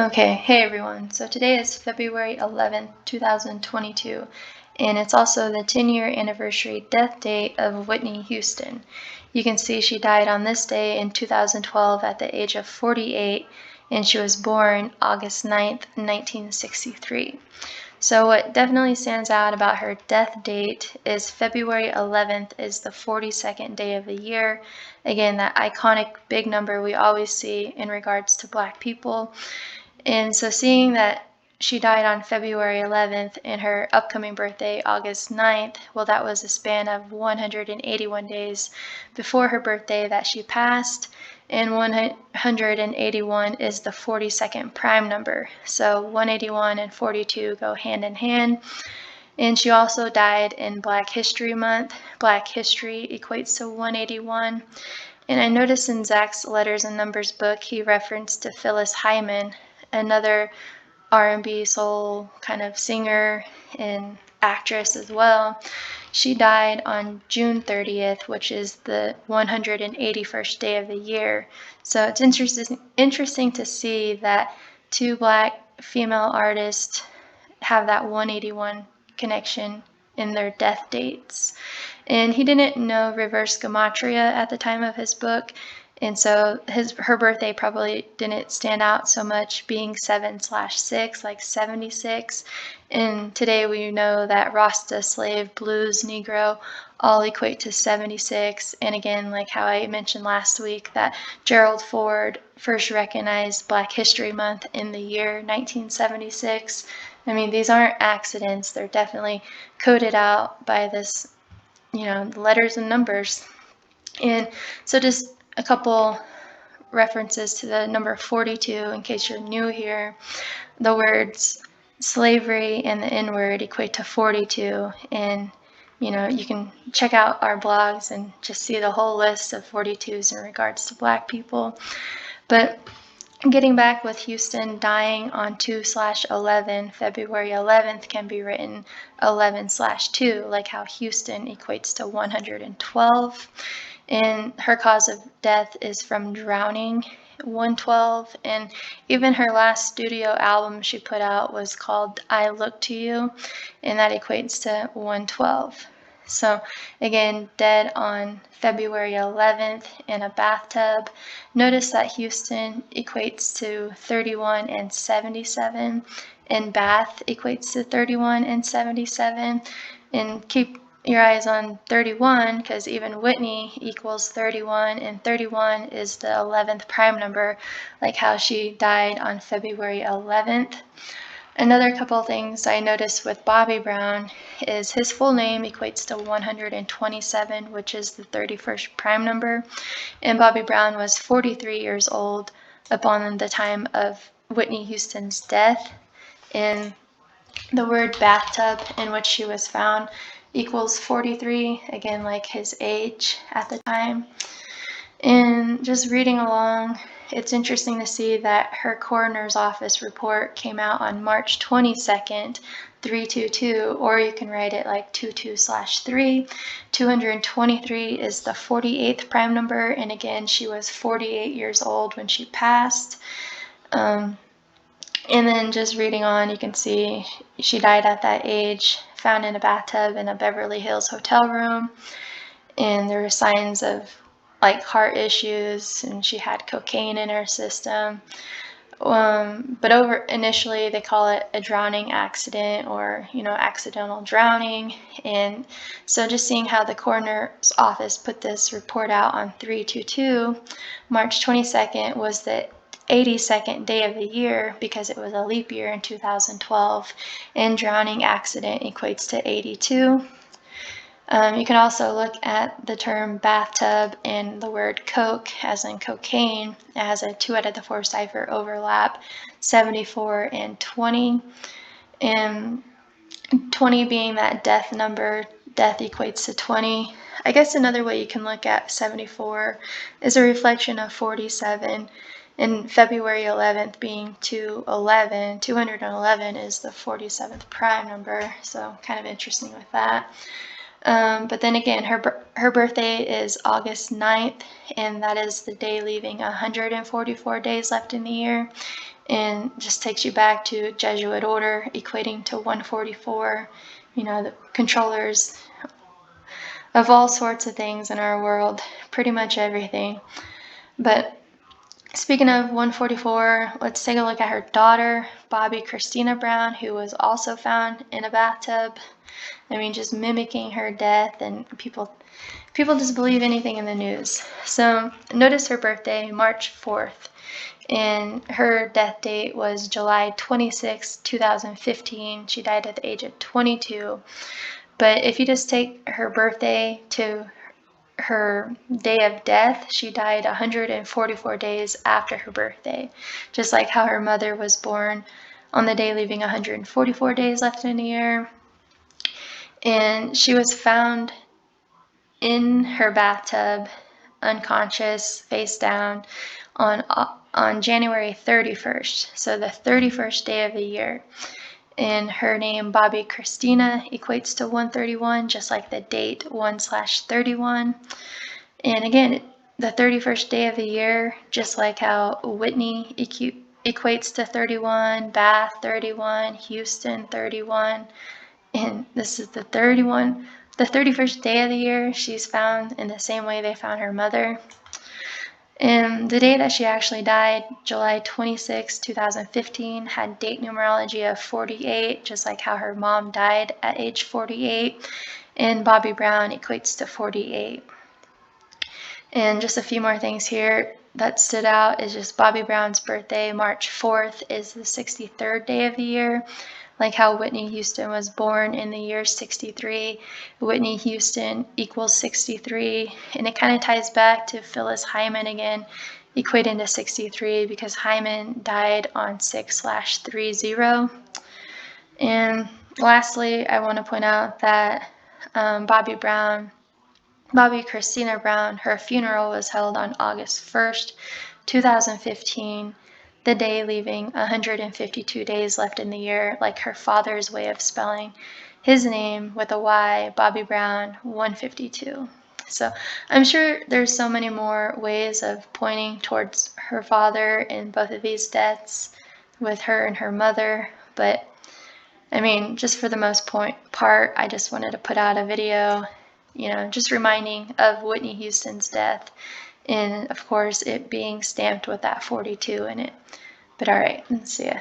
Okay, hey everyone. So today is February 11th, 2022, and it's also the 10-year anniversary death date of Whitney Houston. You can see she died on this day in 2012 at the age of 48, and she was born August 9th, 1963. So what definitely stands out about her death date is February 11th is the 42nd day of the year. Again, that iconic big number we always see in regards to Black people. And so seeing that she died on February 11th and her upcoming birthday, August 9th, well, that was a span of 181 days before her birthday that she passed. And 181 is the 42nd prime number. So 181 and 42 go hand in hand. And she also died in Black History Month. Black history equates to 181. And I noticed in Zach's Letters and Numbers book, he referenced to Phyllis Hyman, another R&B soul kind of singer and actress as well. She died on June 30th, which is the 181st day of the year. So it's interesting to see that two Black female artists have that 181 connection in their death dates. And he didn't know reverse Gematria at the time of his book, and so her birthday probably didn't stand out so much, being 7/6, like 76. And today we know that Rasta, slave, blues, Negro all equate to 76. And again, like how I mentioned last week, that Gerald Ford first recognized Black History Month in the year 1976. I mean, these aren't accidents. They're definitely coded out by this, the letters and numbers. And so just a couple references to the number 42 in case you're new here. The words slavery and the N-word equate to 42, and you can check out our blogs and just see the whole list of 42s in regards to Black people. But getting back with Houston dying on 2/11, February 11th can be written 11/2, like how Houston equates to 112. And her cause of death is from drowning, 112. And even her last studio album she put out was called I Look to You, and that equates to 112. So again, dead on February 11th in a bathtub. Notice that Houston equates to 31 and 77, and Bath equates to 31 and 77. And keep your eyes on 31, because even Whitney equals 31, and 31 is the 11th prime number, like how she died on February 11th. Another couple of things I noticed with Bobby Brown is his full name equates to 127, which is the 31st prime number. And Bobby Brown was 43 years old upon the time of Whitney Houston's death. And the word bathtub in which she was found equals 43, again, like his age at the time. And just reading along, it's interesting to see that her coroner's office report came out on March 22nd, 322, or you can write it like 22/3. 223 is the 48th prime number, and again, she was 48 years old when she passed. And then just reading on, you can see she died at that age, found in a bathtub in a Beverly Hills hotel room, and there were signs of like heart issues, and she had cocaine in her system. But initially they call it a drowning accident, or accidental drowning. And so just seeing how the coroner's office put this report out on 322, March 22nd was the 82nd day of the year because it was a leap year in 2012, and drowning accident equates to 82. You can also look at the term bathtub and the word coke, as in cocaine. It has a 2 out of the 4 cipher overlap, 74 and 20. And 20 being that death number, death equates to 20. I guess another way you can look at 74 is a reflection of 47. And February 11th being 211 is the 47th prime number. So kind of interesting with that. But then again, her birthday is August 9th, and that is the day leaving 144 days left in the year, and just takes you back to Jesuit order, equating to 144. You know, the controllers of all sorts of things in our world, pretty much everything. But speaking of 144, let's take a look at her daughter, Bobby Christina Brown, who was also found in a bathtub. I mean, just mimicking her death, and people just believe anything in the news. So notice her birthday, March 4th, and her death date was July 26, 2015. She died at the age of 22. But if you just take her birthday to her day of death, she died 144 days after her birthday, just like how her mother was born on the day leaving 144 days left in the year. And she was found in her bathtub, unconscious, face down, on January 31st, so the 31st day of the year. And her name, Bobby Christina, equates to 131, just like the date 1/31. And again, the 31st day of the year, just like how Whitney equates to 31, Bath 31, Houston 31, and this is the 31st day of the year. She's found in the same way they found her mother. And the day that she actually died, July 26, 2015, had date numerology of 48, just like how her mom died at age 48, and Bobby Brown equates to 48. And just a few more things here that stood out is just Bobby Brown's birthday, March 4th, is the 63rd day of the year. Like how Whitney Houston was born in the year 63, Whitney Houston equals 63, and it kind of ties back to Phyllis Hyman again, equating to 63 because Hyman died on 6/30. And lastly, I want to point out that Bobby Christina Brown, her funeral was held on August 1st, 2015, the day leaving 152 days left in the year, like her father's way of spelling his name with a Y, Bobby Brown, 152. So I'm sure there's so many more ways of pointing towards her father in both of these deaths with her and her mother, but I mean, just for the most part, I just wanted to put out a video, just reminding of Whitney Houston's death, and of course it being stamped with that 42 in it. But alright, see ya.